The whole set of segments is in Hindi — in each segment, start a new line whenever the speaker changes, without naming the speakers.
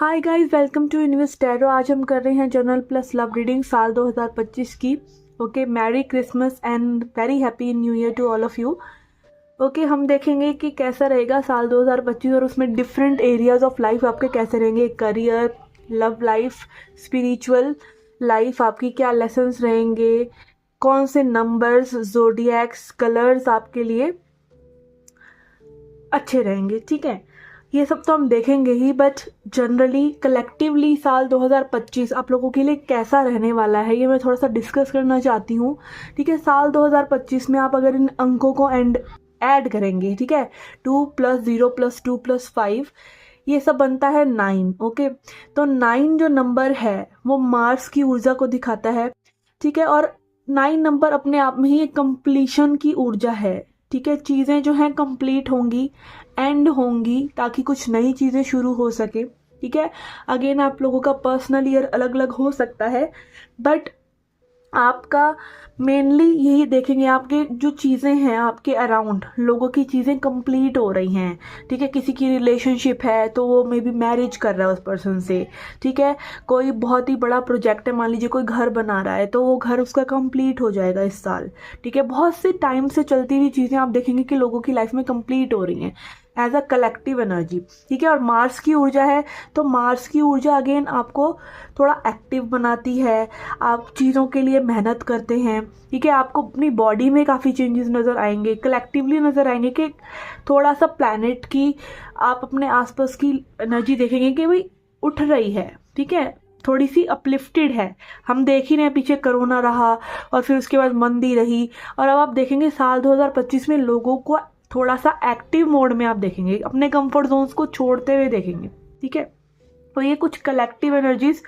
Hi guys, welcome to Universe Tarot. आज हम कर रहे हैं जनरल प्लस लव रीडिंग साल 2025 की। Okay, merry Christmas and very happy new year to all of you. Okay, हम देखेंगे कि कैसा रहेगा साल 2025 और उसमें डिफरेंट एरियाज ऑफ लाइफ आपके कैसे रहेंगे। Career, love life, spiritual life, आपकी क्या लेसन्स रहेंगे, कौन से नंबर्स, जोडिएक्स, कलर्स आपके लिए अच्छे रहेंगे। ठीक है, ये सब तो हम देखेंगे ही, बट जनरली कलेक्टिवली साल 2025 आप लोगों के लिए कैसा रहने वाला है ये मैं थोड़ा सा डिस्कस करना चाहती हूँ। ठीक है, साल 2025 में आप अगर इन अंकों को ऐड करेंगे, ठीक है, 2 + 0 + 2 + 5, ये सब बनता है 9। ओके, तो 9 जो नंबर है वो मार्स की ऊर्जा को दिखाता है। ठीक है, और 9 नंबर अपने आप में ही एक कंप्लीशन की ऊर्जा है। ठीक है, चीज़ें जो हैं कंप्लीट होंगी, एंड होंगी, ताकि कुछ नई चीज़ें शुरू हो सके। ठीक है, अगेन आप लोगों का पर्सनल ईयर अलग अलग हो सकता है, बट आपका मेनली यही देखेंगे, आपके जो चीज़ें हैं आपके अराउंड, लोगों की चीज़ें कंप्लीट हो रही हैं। ठीक है, किसी की रिलेशनशिप है तो वो मे बी मैरिज कर रहा है उस पर्सन से। ठीक है, कोई बहुत ही बड़ा प्रोजेक्ट है, मान लीजिए कोई घर बना रहा है तो वो घर उसका कंप्लीट हो जाएगा इस साल। ठीक है, बहुत से टाइम से चलती हुई चीज़ें आप देखेंगे कि लोगों की लाइफ में कंप्लीट हो रही हैं एज अ कलेक्टिव एनर्जी। ठीक है, और मार्स की ऊर्जा है, तो मार्स की ऊर्जा अगेन आपको थोड़ा एक्टिव बनाती है, आप चीज़ों के लिए मेहनत करते हैं। ठीक है, आपको अपनी बॉडी में काफ़ी चेंजेस नज़र आएंगे, कलेक्टिवली नज़र आएंगे कि थोड़ा सा प्लैनेट की, आप अपने आसपास की एनर्जी देखेंगे कि भाई उठ रही है। ठीक है, थोड़ी सी अपलिफ्टेड है। हम देख ही रहे हैं, पीछे कोरोना रहा और फिर उसके बाद मंदी रही, और अब आप देखेंगे साल 2025 में लोगों को थोड़ा सा एक्टिव मोड में आप देखेंगे, अपने कंफर्ट जोन्स को छोड़ते हुए देखेंगे। ठीक है, तो ये कुछ कलेक्टिव एनर्जीज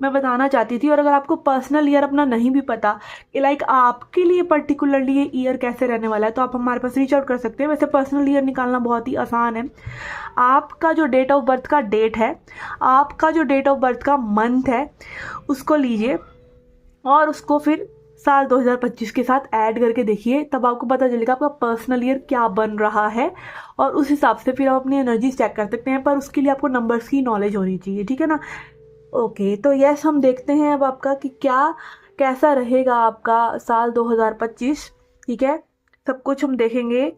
मैं बताना चाहती थी। और अगर आपको पर्सनल ईयर अपना नहीं भी पता कि लाइक आपके लिए पर्टिकुलरली ये ईयर कैसे रहने वाला है, तो आप हमारे पास रीच आउट कर सकते हैं। वैसे पर्सनल ईयर निकालना बहुत ही आसान है। आपका जो डेट ऑफ बर्थ का डेट है, आपका जो डेट ऑफ बर्थ का मंथ है, उसको लीजिए और उसको फिर साल 2025 के साथ ऐड करके देखिए, तब आपको पता चलेगा आपका पर्सनल ईयर क्या बन रहा है, और उस हिसाब से फिर आप अपनी एनर्जी चेक कर सकते हैं। पर उसके लिए आपको नंबर्स की नॉलेज होनी चाहिए। ठीक है ना। ओके, तो यस, हम देखते हैं अब आपका कि कैसा रहेगा आपका साल 2025। ठीक है, सब कुछ हम देखेंगे,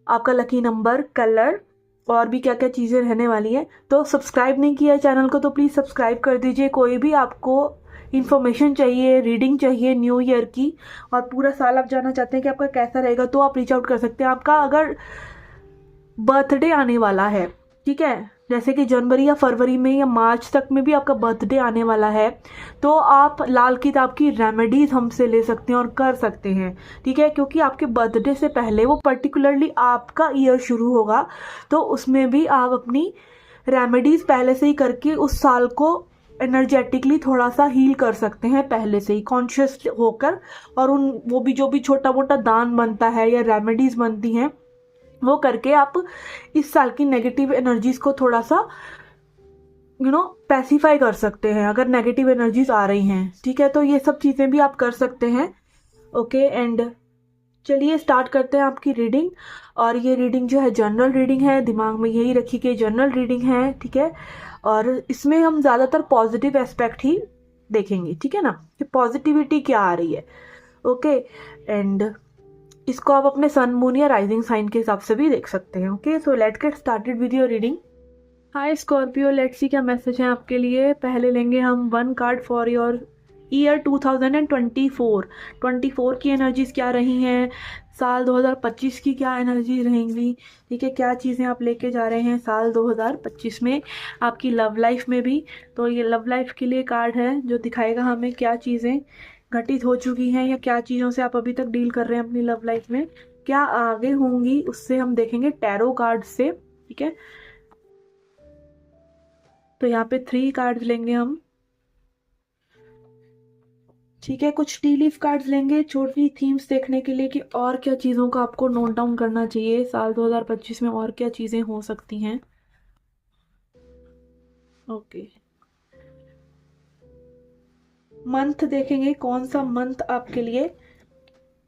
आपका लकी नंबर, कलर, और भी क्या क्या चीज़ें रहने वाली हैं। तो सब्सक्राइब नहीं किया है चैनल को तो प्लीज़ सब्सक्राइब कर दीजिए। कोई भी आपको इन्फॉर्मेशन चाहिए, रीडिंग चाहिए न्यू ईयर की, और पूरा साल आप जानना चाहते हैं कि आपका कैसा रहेगा, तो आप रीच आउट कर सकते हैं। आपका अगर बर्थडे आने वाला है, ठीक है, जैसे कि जनवरी या फरवरी में या मार्च तक में भी आपका बर्थडे आने वाला है, तो आप लाल किताब की रेमेडीज हमसे ले सकते हैं और कर सकते हैं। ठीक है, क्योंकि आपके बर्थडे से पहले वो पर्टिकुलरली आपका ईयर शुरू होगा, तो उसमें भी आप अपनी रेमेडीज पहले से ही करके उस साल को एनर्जेटिकली थोड़ा सा हील कर सकते हैं, पहले से ही कॉन्शियस होकर। और वो भी जो भी छोटा मोटा दान बनता है या रेमेडीज बनती हैं, वो करके आप इस साल की नेगेटिव एनर्जीज को थोड़ा सा पैसिफाई कर सकते हैं, अगर नेगेटिव एनर्जीज आ रही हैं। ठीक है, तो ये सब चीज़ें भी आप कर सकते हैं। ओके, एंड चलिए स्टार्ट करते हैं आपकी रीडिंग। और ये रीडिंग जो है जनरल रीडिंग है, दिमाग में यही रखिए कि जनरल रीडिंग है। ठीक है, और इसमें हम ज़्यादातर पॉजिटिव एस्पेक्ट ही देखेंगे। ठीक है ना, कि पॉजिटिविटी क्या आ रही है। ओके, एंड इसको आप अपने सन, मून या राइजिंग साइन के हिसाब से भी देख सकते हैं। Okay, so let's get started with your reading. Hi Scorpio, let's see क्या मैसेज है आपके लिए। पहले लेंगे हम 1 कार्ड फॉर योर ईयर 2024 की एनर्जीज क्या रही हैं, साल 2025 की क्या एनर्जी रहेंगी। ठीक है, क्या चीज़ें आप लेके जा रहे हैं साल 2025 में आपकी लव लाइफ में भी। तो ये लव लाइफ के लिए कार्ड है जो दिखाएगा हमें क्या चीज़ें घटित हो चुकी हैं, या क्या चीज़ों से आप अभी तक डील कर रहे हैं अपनी लव लाइफ में, क्या आगे होंगी, उससे हम देखेंगे टैरो कार्ड से। ठीक है, तो यहाँ पे 3 कार्ड्स लेंगे हम। ठीक है, कुछ टी लीफ कार्ड्स लेंगे छोटी थीम्स देखने के लिए कि और क्या चीज़ों का आपको नोट डाउन करना चाहिए साल 2025 में, और क्या चीज़ें हो सकती हैं। ओके, मंथ देखेंगे, कौन सा मंथ आपके लिए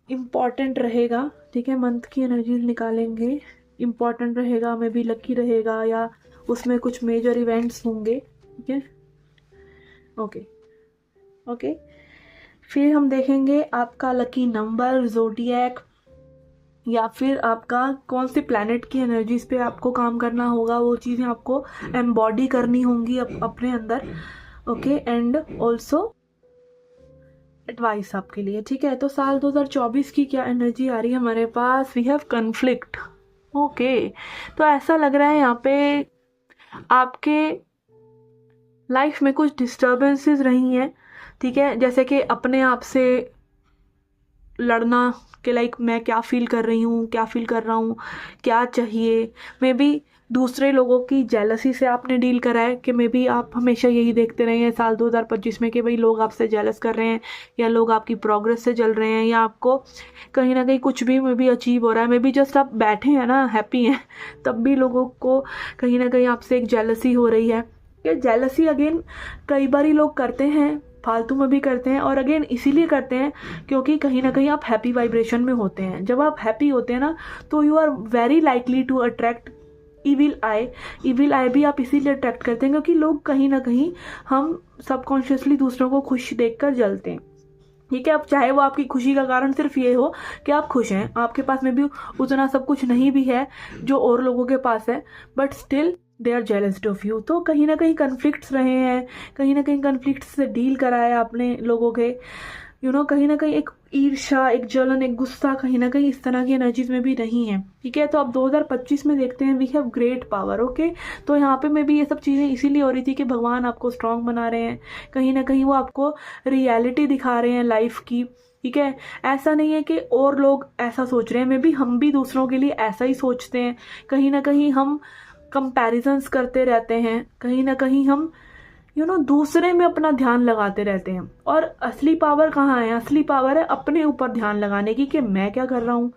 इम्पॉर्टेंट रहेगा। ठीक है, मंथ की एनर्जीज निकालेंगे, इम्पॉर्टेंट रहेगा, मे बी लकी रहेगा, या उसमें कुछ मेजर इवेंट्स होंगे। ठीक है, ओके ओके। फिर हम देखेंगे आपका लकी नंबर, ज़ोडिएक, या फिर आपका कौन से प्लैनेट की एनर्जीज पे आपको काम करना होगा, वो चीज़ें आपको एम्बॉडी करनी होंगी अपने अंदर। ओके, एंड ऑल्सो एडवाइस आपके लिए। ठीक है, तो साल 2024 की क्या एनर्जी आ रही है हमारे पास? We have conflict. ओके, तो ऐसा लग रहा है यहाँ पे आपके लाइफ में कुछ डिस्टर्बेंसेस रही हैं। ठीक है, जैसे कि अपने आप से लड़ना कि लाइक मैं क्या फील कर रही हूँ, क्या फील कर रहा हूँ, क्या चाहिए। मे बी दूसरे लोगों की जेलसी से आपने डील करा है कि मे बी आप हमेशा यही देखते रहे हैं साल 2025 में कि भाई लोग आपसे जेलस कर रहे हैं, या लोग आपकी प्रोग्रेस से जल रहे हैं, या आपको कहीं ना कहीं कुछ भी मे बी अचीव हो रहा है। मे बी जस्ट आप बैठे हैं ना, हैप्पी हैं, तब भी लोगों को कहीं ना कहीं आपसे एक जेलसी हो रही है। ये जेलसी अगेन कई बार लोग करते हैं, फालतू में भी करते हैं, और अगेन इसीलिए करते हैं क्योंकि कहीं ना कहीं आप हैप्पी वाइब्रेशन में होते हैं। जब आप हैप्पी होते हैं ना, तो you are very likely to attract evil eye. Evil eye भी आप इसीलिए अट्रैक्ट करते हैं क्योंकि लोग कहीं ना कहीं, हम सबकॉन्शियसली दूसरों को खुश देखकर जलते हैं। ठीक है, अब चाहे वो आपकी खुशी का कारण सिर्फ ये हो कि आप खुश हैं, आपके पास में भी उतना सब कुछ नहीं भी है जो और लोगों के पास है, but still they are jealoused of you. तो कहीं ना कहीं कन्फ्लिक्ट्स रहे हैं, कहीं ना कहीं कन्फ्लिक्ट्स से डील करा है आपने लोगों के, कहीं ना कहीं एक ईर्ष्या, एक जलन, एक गुस्सा कहीं ना कहीं इस तरह की एनर्जीज में भी नहीं है। ठीक है, तो अब 2025 में देखते हैं we have great power. Okay, तो यहाँ पे मैं भी ये सब चीज़ें इसीलिए हो रही थी कि भगवान आपको स्ट्रांग बना रहे हैं, कहीं ना कहीं वो आपको रियलिटी दिखा रहे हैं लाइफ की। ठीक है, ऐसा नहीं है कि और लोग ऐसा सोच रहे हैं, मे बी हम भी दूसरों के लिए ऐसा ही सोचते हैं। कहीं ना कहीं हम कंपैरिजंस करते रहते हैं, कहीं ना कहीं हम दूसरे में अपना ध्यान लगाते रहते हैं। और असली पावर कहाँ है? असली पावर है अपने ऊपर ध्यान लगाने की कि मैं क्या कर रहा हूँ,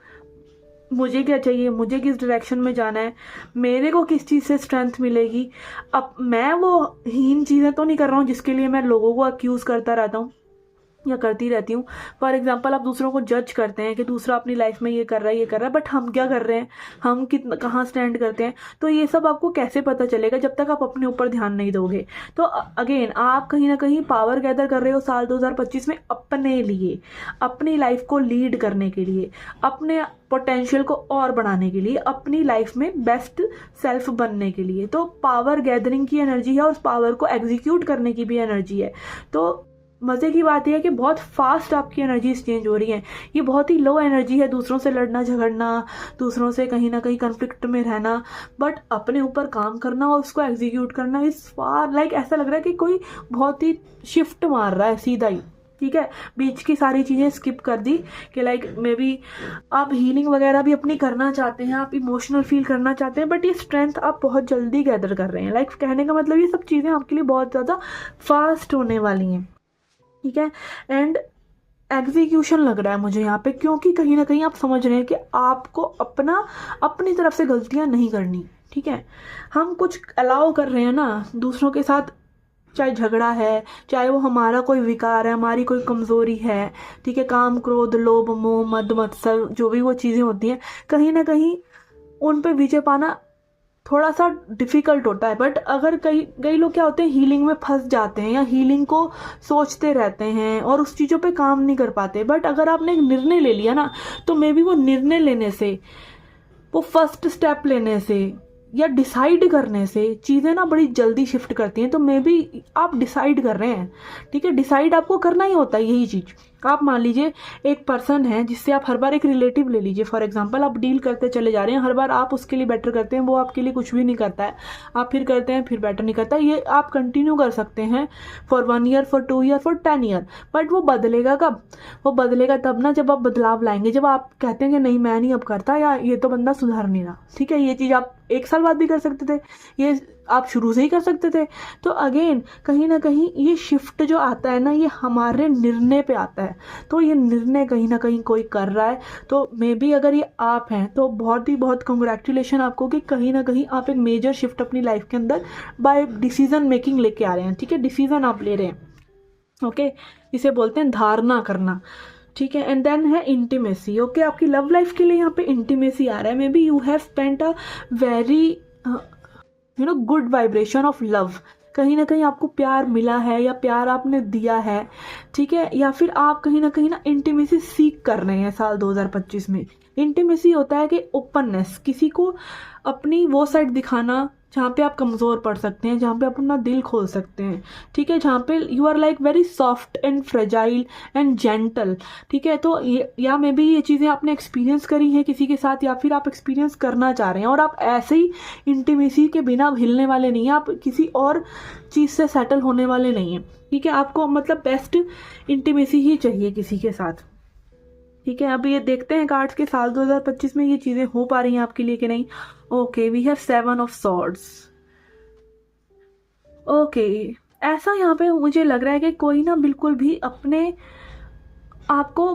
मुझे क्या चाहिए, मुझे किस डायरेक्शन में जाना है, मेरे को किस चीज़ से स्ट्रेंथ मिलेगी। अब मैं वो हीन चीज़ें तो नहीं कर रहा हूँ जिसके लिए मैं लोगों को अक्यूज़ करता रहता हूँ या करती रहती हूँ। फॉर एग्जाम्पल, आप दूसरों को जज करते हैं कि दूसरा अपनी लाइफ में ये कर रहा है, ये कर रहा है, बट हम क्या कर रहे हैं, हम कितना कहाँ स्टैंड करते हैं। तो ये सब आपको कैसे पता चलेगा जब तक आप अपने ऊपर ध्यान नहीं दोगे। तो अगेन आप कहीं ना कहीं पावर गैदर कर रहे हो साल 2025 में अपने लिए, अपनी लाइफ को लीड करने के लिए, अपने पोटेंशियल को और बढ़ाने के लिए, अपनी लाइफ में बेस्ट सेल्फ बनने के लिए। तो पावर गैदरिंग की एनर्जी है और उस पावर को एग्जीक्यूट करने की भी एनर्जी है। तो मज़े की बात यह है कि बहुत फास्ट आपकी एनर्जीज चेंज हो रही हैं। ये बहुत ही लो एनर्जी है दूसरों से लड़ना झगड़ना, दूसरों से कहीं ना कहीं कन्फ्लिक्ट में रहना, बट अपने ऊपर काम करना और उसको एग्जीक्यूट करना इस फार लाइक ऐसा लग रहा है कि कोई बहुत ही शिफ्ट मार रहा है सीधा ही। ठीक है, बीच की सारी चीज़ें स्किप कर दी कि लाइक मे बी आप हीलिंग वगैरह भी अपनी करना चाहते हैं, आप इमोशनल फील करना चाहते हैं, बट ये स्ट्रेंथ आप बहुत जल्दी गैदर कर रहे हैं। लाइक कहने का मतलब ये सब चीज़ें आपके लिए बहुत ज़्यादा फास्ट होने वाली हैं। ठीक है, एंड एग्जीक्यूशन लग रहा है मुझे यहाँ पे, क्योंकि कहीं ना कहीं आप समझ रहे हैं कि आपको अपनी तरफ से गलतियाँ नहीं करनी। ठीक है, हम कुछ अलाउ कर रहे हैं ना दूसरों के साथ, चाहे झगड़ा है, चाहे वो हमारा कोई विकार है, हमारी कोई कमज़ोरी है। ठीक है, काम क्रोध लोभ मोह मद मत्सर जो भी वो चीज़ें होती हैं, कहीं ना कहीं उन पे विजय पाना थोड़ा सा डिफ़िकल्ट होता है। बट अगर कई लोग क्या होते हैं, हीलिंग में फंस जाते हैं या हीलिंग को सोचते रहते हैं और उस चीज़ों पे काम नहीं कर पाते। बट अगर आपने एक निर्णय ले लिया ना, तो मे बी वो निर्णय लेने से, वो फर्स्ट स्टेप लेने से या डिसाइड करने से चीज़ें ना बड़ी जल्दी शिफ्ट करती हैं। तो मे बी आप डिसाइड कर रहे हैं। ठीक है, डिसाइड आपको करना ही होता है यही चीज़। आप मान लीजिए एक पर्सन है जिससे आप हर बार, एक रिलेटिव ले लीजिए फॉर एग्जांपल, आप डील करते चले जा रहे हैं, हर बार आप उसके लिए बेटर करते हैं, वो आपके लिए कुछ भी नहीं करता है, आप फिर करते हैं फिर बेटर नहीं करता। ये आप कंटिन्यू कर सकते हैं for 1 year, for 2 year, for 10 year. But वो बदलेगा कब? वो बदलेगा तब ना जब आप बदलाव लाएंगे, जब आप कहते हैं कि नहीं मैं नहीं अब करता, या ये तो बंदा सुधार नहीं रहा। ठीक है, ये चीज़ आप 1 साल बाद भी कर सकते थे, ये आप शुरू से ही कर सकते थे। तो अगेन कहीं ना कहीं ये शिफ्ट जो आता है ना, ये हमारे निर्णय पे आता है। तो ये निर्णय कहीं ना कहीं कोई कर रहा है, तो मे बी अगर ये आप हैं तो बहुत ही बहुत कंग्रेचुलेशन आपको कि कहीं ना कहीं आप एक मेजर शिफ्ट अपनी लाइफ के अंदर बाय डिसीजन मेकिंग लेके आ रहे हैं। ठीक है, डिसीजन आप ले रहे हैं। ओके, इसे बोलते हैं धारणा करना। ठीक है, एंड देन है इंटीमेसी। ओके, आपकी लव लाइफ के लिए यहाँ पे इंटीमेसी आ रहा है। May be you have spent a very good vibration of love. कहीं ना कहीं आपको प्यार मिला है या प्यार आपने दिया है, ठीक है, या फिर आप कहीं ना इंटीमेसी सीख कर रहे हैं साल 2025 में। इंटीमेसी होता है कि ओपननेस, किसी को अपनी वो साइड दिखाना जहाँ पे आप कमज़ोर पड़ सकते हैं, जहाँ पे आप अपना दिल खोल सकते हैं, ठीक है, जहाँ पे you are like very soft and fragile and gentle, ठीक है। तो ये या मे बी ये चीज़ें आपने एक्सपीरियंस करी हैं किसी के साथ, या फिर आप एक्सपीरियंस करना चाह रहे हैं, और आप ऐसे ही इंटीमेसी के बिना हिलने वाले नहीं हैं, आप किसी और चीज़ से सेटल होने वाले नहीं हैं, ठीक है। आपको मतलब बेस्ट इंटीमेसी ही चाहिए किसी के साथ, ठीक है। अब ये देखते हैं कार्ड्स के साल 2025 में ये चीज़ें हो पा रही हैं आपके लिए कि नहीं। Okay, we have 7 of swords. Okay, ऐसा यहाँ पे मुझे लग रहा है कि कोई ना बिल्कुल भी अपने आपको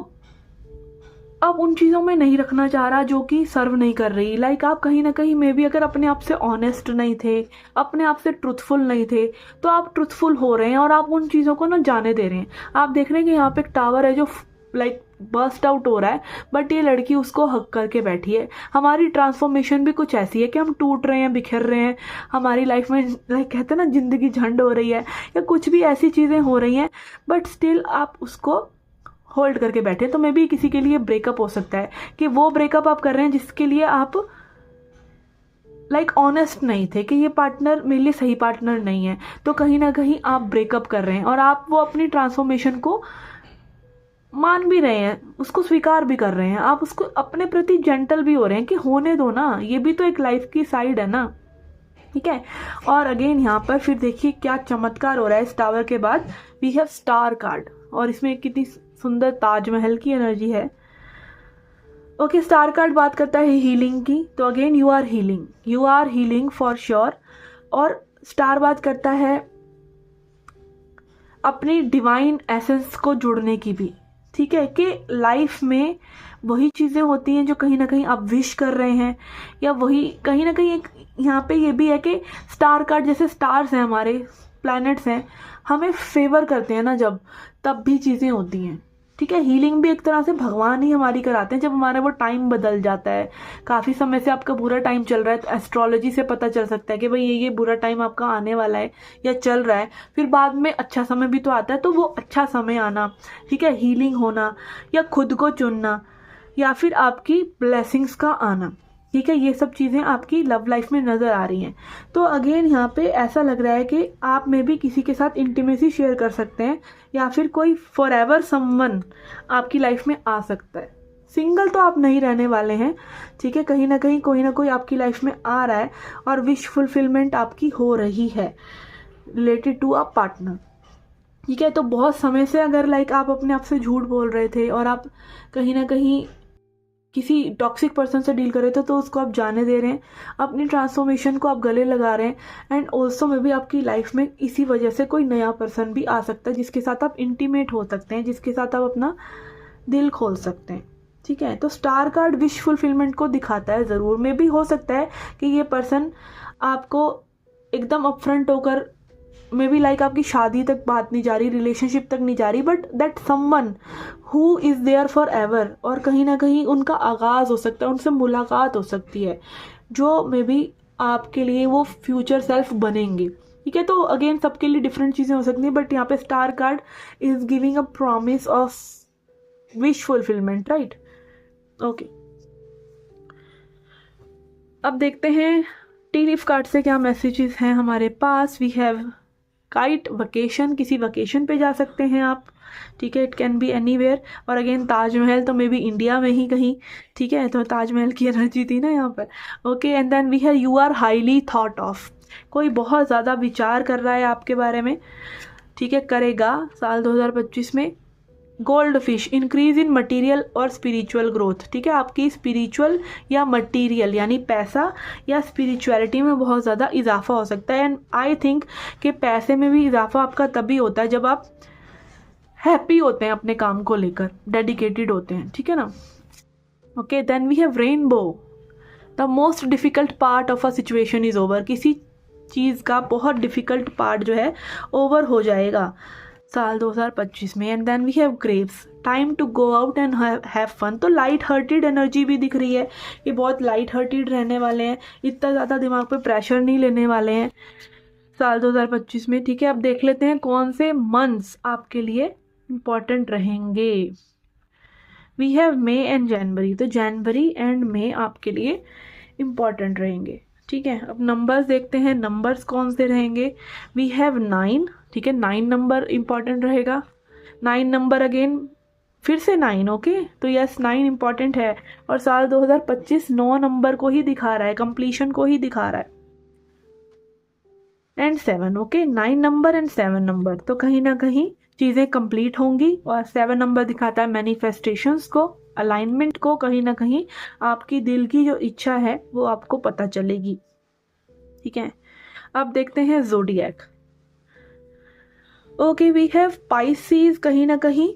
अब उन चीज़ों में नहीं रखना चाह रहा जो कि सर्व नहीं कर रही। लाइक आप कहीं ना कहीं मे बी अगर अपने आप से ऑनेस्ट नहीं थे, अपने आप से ट्रुथफुल नहीं थे, तो आप ट्रुथफुल हो रहे हैं और आप उन चीज़ों को ना जाने दे रहे हैं। आप देख रहे हैं कि यहाँ पे एक टावर है जो लाइक बर्स्ट आउट हो रहा है, बट ये लड़की उसको हक करके बैठी है। हमारी ट्रांसफॉर्मेशन भी कुछ ऐसी है कि हम टूट रहे हैं, बिखर रहे हैं, हमारी लाइफ में लाइक कहते हैं ना जिंदगी झंड हो रही है, या कुछ भी ऐसी चीज़ें हो रही हैं, बट स्टिल आप उसको होल्ड करके बैठे। तो मे बी किसी के लिए ब्रेकअप हो सकता है कि वो ब्रेकअप आप कर रहे हैं जिसके लिए आप लाइक ऑनेस्ट नहीं थे कि ये पार्टनर मेरे लिए सही पार्टनर नहीं है, तो कहीं ना कहीं आप ब्रेकअप कर रहे हैं और आप वो अपनी ट्रांसफॉर्मेशन को मान भी रहे हैं, उसको स्वीकार भी कर रहे हैं, आप उसको अपने प्रति जेंटल भी हो रहे हैं कि होने दो ना, ये भी तो एक लाइफ की साइड है ना, ठीक है। और अगेन यहाँ पर फिर देखिए क्या चमत्कार हो रहा है इस टावर के बाद। वी हैव स्टार कार्ड, और इसमें कितनी सुंदर ताजमहल की एनर्जी है। ओके, स्टार कार्ड बात करता है हीलिंग की, तो again you are healing for sure. और स्टार बात करता है अपनी डिवाइन एसेंस को जुड़ने की भी, ठीक है, कि लाइफ में वही चीज़ें होती हैं जो कहीं ना कहीं आप विश कर रहे हैं, या वही कहीं ना कहीं एक यहाँ पे ये भी है कि स्टार कार्ड जैसे स्टार्स हैं, हमारे प्लैनेट्स हैं, हमें फेवर करते हैं ना जब, तब भी चीज़ें होती हैं, ठीक है। हीलिंग भी एक तरह से भगवान ही हमारी कराते हैं जब हमारा वो टाइम बदल जाता है। काफ़ी समय से आपका बुरा टाइम चल रहा है, तो एस्ट्रोलॉजी से पता चल सकता है कि भाई ये बुरा टाइम आपका आने वाला है या चल रहा है, फिर बाद में अच्छा समय भी तो आता है, तो वो अच्छा समय आना, ठीक है, हीलिंग होना, या खुद को चुनना, या फिर आपकी ब्लेसिंग्स का आना, ठीक है, ये सब चीज़ें आपकी लव लाइफ में नज़र आ रही हैं। तो अगेन यहाँ पे ऐसा लग रहा है कि आप में भी किसी के साथ इंटीमेसी शेयर कर सकते हैं, या फिर कोई फॉरएवर समवन आपकी लाइफ में आ सकता है। सिंगल तो आप नहीं रहने वाले हैं, ठीक है, कहीं ना कहीं कोई ना कोई आपकी लाइफ में आ रहा है और विश फुलफिलमेंट आपकी हो रही है रिलेटेड टू अ पार्टनर, ठीक है। तो बहुत समय से अगर लाइक आप अपने आप से झूठ बोल रहे थे और आप कहीं ना कहीं किसी टॉक्सिक पर्सन से डील कर रहे थे, तो उसको आप जाने दे रहे हैं, अपनी ट्रांसफॉर्मेशन को आप गले लगा रहे हैं, एंड ऑल्सो में भी आपकी लाइफ में इसी वजह से कोई नया पर्सन भी आ सकता है जिसके साथ आप इंटीमेट हो सकते हैं, जिसके साथ आप अपना दिल खोल सकते हैं, ठीक है। तो स्टार कार्ड विश फुलफिलमेंट को दिखाता है ज़रूर। में भी हो सकता है कि ये पर्सन आपको एकदम अपफ्रंट होकर मे बी लाइक आपकी शादी तक बात नहीं जा रही, रिलेशनशिप तक नहीं जा रही, but that someone who is there forever, और कहीं ना कहीं उनका आगाज़ हो सकता है, उनसे मुलाकात हो सकती है जो मे बी आपके लिए वो फ्यूचर सेल्फ बनेंगे, ठीक है। तो अगेन सबके लिए डिफरेंट चीज़ें हो सकती हैं, बट यहाँ पे star card is giving a promise of wish fulfilment, right. Okay, अब देखते हैं टी लीफ कार्ड से क्या मैसेजेस हैं हमारे पास। वी हैव काइट, वकेशन, किसी वकेशन पे जा सकते हैं आप, ठीक है, इट कैन बी एनीवेयर। और अगेन ताजमहल, तो मे बी इंडिया में ही कहीं, ठीक है, तो ताजमहल की एनर्जी थी ना यहाँ पर। Okay, and then we have you are highly thought of, कोई बहुत ज़्यादा विचार कर रहा है आपके बारे में, ठीक है, करेगा साल 2025 में। Gold fish, increase in material और स्पिरिचुअल ग्रोथ, ठीक है, आपकी स्पिरिचुअल या मटेरियल यानी पैसा या स्पिरिचुअलिटी में बहुत ज़्यादा इजाफा हो सकता है। एंड आई थिंक कि पैसे में भी इजाफा आपका तभी होता है जब आप हैप्पी होते हैं अपने काम को लेकर, डेडिकेटेड होते हैं, ठीक है ना। Okay, then we have rainbow, the most difficult part of a situation is over, किसी चीज़ का बहुत डिफ़िकल्ट पार्ट जो है ओवर हो जाएगा साल 2025 में। And then we have graves, time to go out and have fun, तो लाइट हार्टेड एनर्जी भी दिख रही है, ये बहुत लाइट हार्टेड रहने वाले हैं, इतना ज़्यादा दिमाग पे प्रेशर नहीं लेने वाले हैं, साल 2025 में। ठीक है, अब देख लेते हैं कौन से मंथ्स आपके लिए इम्पॉर्टेंट रहेंगे। वी हैव मे एंड जनवरी, तो जनवरी एंड मे आपके लिए इम्पॉर्टेंट रहेंगे। ठीक है, अब नंबर्स देखते हैं, नंबर्स कौन से रहेंगे। वी हैव 9, ठीक है, 9 नंबर इम्पॉर्टेंट रहेगा। 9 नंबर अगेन, फिर से 9, ओके, तो यस 9 इम्पॉर्टेंट है। और साल 2025 9 नंबर को ही दिखा रहा है, कंप्लीशन को ही दिखा रहा है। And 7, okay, 9 number and 7 number, तो कहीं ना कहीं चीज़ें कंप्लीट होंगी। और 7 नंबर दिखाता है मैनिफेस्टेशंस को, अलाइनमेंट को, कहीं ना कहीं आपकी दिल की जो इच्छा है वो आपको पता चलेगी। ठीक है, अब देखते हैं zodiac. Okay, we have Pisces, कहीं ना कहीं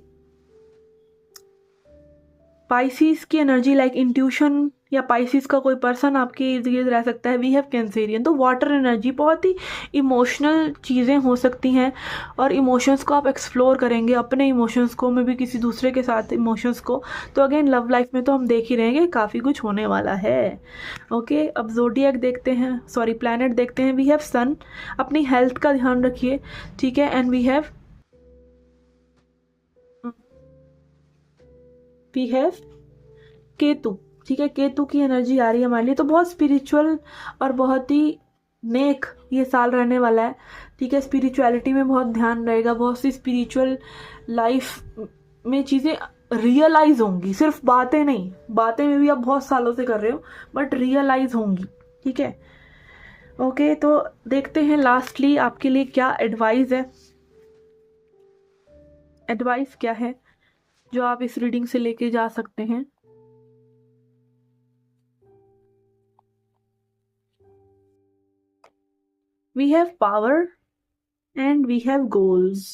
पाइसिस की एनर्जी लाइक इंट्यूशन, या पाइसिस का कोई पर्सन आपके इर्द गिर्द रह सकता है। वी हैव कैंसेरियन, तो वाटर एनर्जी, बहुत ही इमोशनल चीज़ें हो सकती हैं और इमोशंस को आप एक्सप्लोर करेंगे, अपने इमोशंस को, में भी किसी दूसरे के साथ इमोशंस को। तो अगेन लव लाइफ में तो हम देख ही रहेंगे, काफ़ी कुछ होने वाला है। ओके, अब ज़ोडिएक देखते हैं, सॉरी प्लैनेट देखते हैं। वी हैव सन, अपनी हेल्थ का ध्यान रखिए। ठीक है, एंड वी हैव केतु। ठीक है, केतु की एनर्जी आ रही है हमारे लिए, तो बहुत स्पिरिचुअल और बहुत ही नेक ये साल रहने वाला है। ठीक है, स्पिरिचुअलिटी में बहुत ध्यान रहेगा, बहुत सी स्पिरिचुअल लाइफ में चीज़ें रियलाइज होंगी, सिर्फ बातें नहीं, बातें में भी आप बहुत सालों से कर रहे हो बट रियलाइज होंगी। ठीक है, ओके, तो देखते हैं लास्टली आपके लिए क्या एडवाइस है। एडवाइस क्या है जो आप इस रीडिंग से लेके जा सकते हैं। We have power and we have goals.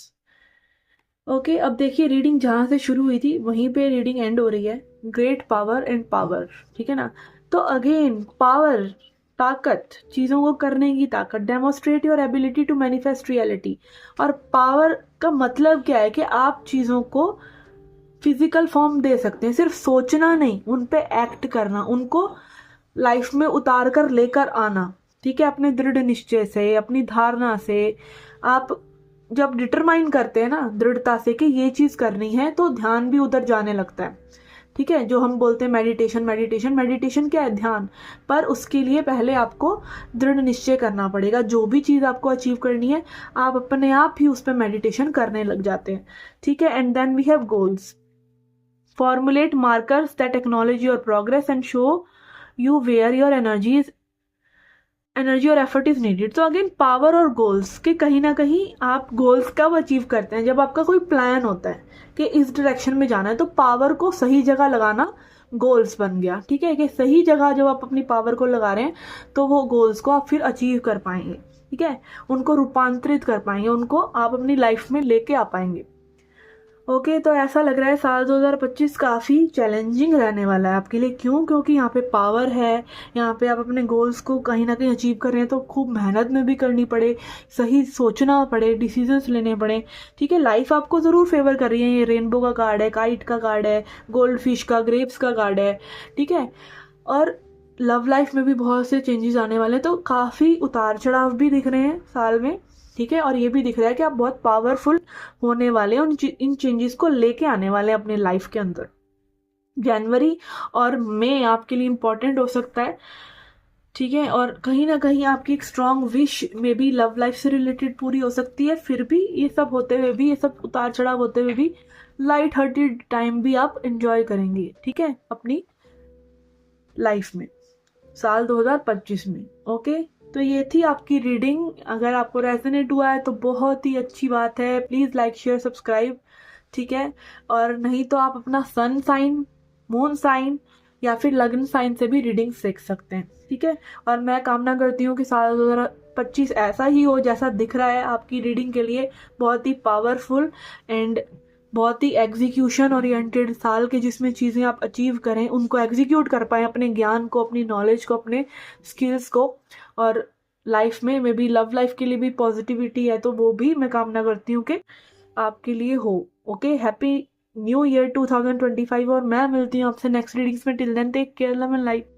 Okay, अब देखिए रीडिंग जहाँ से शुरू हुई थी वहीं पे रीडिंग एंड हो रही है। ग्रेट पावर एंड पावर, ठीक है ना। तो अगेन पावर, ताकत, चीज़ों को करने की ताकत, demonstrate your ability to manifest reality. और पावर का मतलब क्या है कि आप चीज़ों को फिजिकल फॉर्म दे सकते हैं, सिर्फ सोचना नहीं, उन पे एक्ट करना, उनको लाइफ में उतार कर लेकर आना। ठीक है, अपने दृढ़ निश्चय से, अपनी धारणा से आप जब डिटरमाइन करते हैं ना दृढ़ता से कि ये चीज़ करनी है, तो ध्यान भी उधर जाने लगता है। ठीक है, जो हम बोलते हैं मेडिटेशन, मेडिटेशन क्या है, ध्यान। पर उसके लिए पहले आपको दृढ़ निश्चय करना पड़ेगा। जो भी चीज़ आपको अचीव करनी है आप अपने आप ही उस पर मेडिटेशन करने लग जाते हैं। ठीक है, and then we have goals. Formulate markers that acknowledge your progress and show you where your energy और एफर्ट इज नीडेड। तो अगेन पावर और गोल्स के कहीं ना कहीं आप गोल्स कब अचीव करते हैं, जब आपका कोई प्लान होता है कि इस डायरेक्शन में जाना है, तो पावर को सही जगह लगाना गोल्स बन गया। ठीक है, कि सही जगह जब आप अपनी पावर को लगा रहे हैं तो वो गोल्स को आप फिर अचीव कर पाएंगे। ठीक है, उनको रूपांतरित कर पाएंगे, उनको आप अपनी लाइफ में लेके आ पाएंगे। ओके, तो ऐसा लग रहा है साल 2025 काफ़ी चैलेंजिंग रहने वाला है आपके लिए। क्यों? क्योंकि यहाँ पे पावर है, यहाँ पे आप अपने गोल्स को कहीं ना कहीं अचीव कर रहे हैं, तो खूब मेहनत में भी करनी पड़े, सही सोचना पड़े, डिसीजंस लेने पड़े। ठीक है, लाइफ आपको ज़रूर फेवर कर रही है। ये रेनबो का कार्ड है, काइट का कार्ड है, गोल्ड फिश का, ग्रेप्स का कार्ड है। ठीक है, और लव लाइफ में भी बहुत से चेंजेस आने वाले हैं, तो काफ़ी उतार चढ़ाव भी दिख रहे हैं साल में। ठीक है, और ये भी दिख रहा है कि आप बहुत पावरफुल होने वाले हैं, इन चेंजेस को लेके आने वाले हैं अपने लाइफ के अंदर। जनवरी और मई आपके लिए इम्पोर्टेंट हो सकता है। ठीक है, और कहीं ना कहीं आपकी एक स्ट्रांग विश में भी लव लाइफ से रिलेटेड पूरी हो सकती है। फिर भी ये सब होते हुए भी, ये सब उतार चढ़ाव होते हुए भी, लाइट हार्टेड टाइम भी आप एंजॉय करेंगे। ठीक है, अपनी लाइफ में साल 2025 में। ओके, तो ये थी आपकी रीडिंग। अगर आपको रेजोनेट हुआ है तो बहुत ही अच्छी बात है, प्लीज़ लाइक शेयर सब्सक्राइब। ठीक है, और नहीं तो आप अपना सन साइन, मून साइन या फिर लग्न साइन से भी रीडिंग सीख सकते हैं। ठीक है, और मैं कामना करती हूँ कि साल 2025 ऐसा ही हो जैसा दिख रहा है आपकी रीडिंग के लिए, बहुत ही पावरफुल एंड बहुत ही एग्जीक्यूशन ओरिएंटेड साल के, जिसमें चीज़ें आप अचीव करें, उनको एग्जीक्यूट कर पाएँ, अपने ज्ञान को, अपनी नॉलेज को, अपने स्किल्स को। और लाइफ में मे बी लव लाइफ के लिए भी पॉजिटिविटी है, तो वो भी मैं कामना करती हूँ कि आपके लिए हो। ओके, हैप्पी न्यू ईयर 2025, और मैं मिलती हूँ आपसे नेक्स्ट रीडिंग्स में। Till then take care, love and light.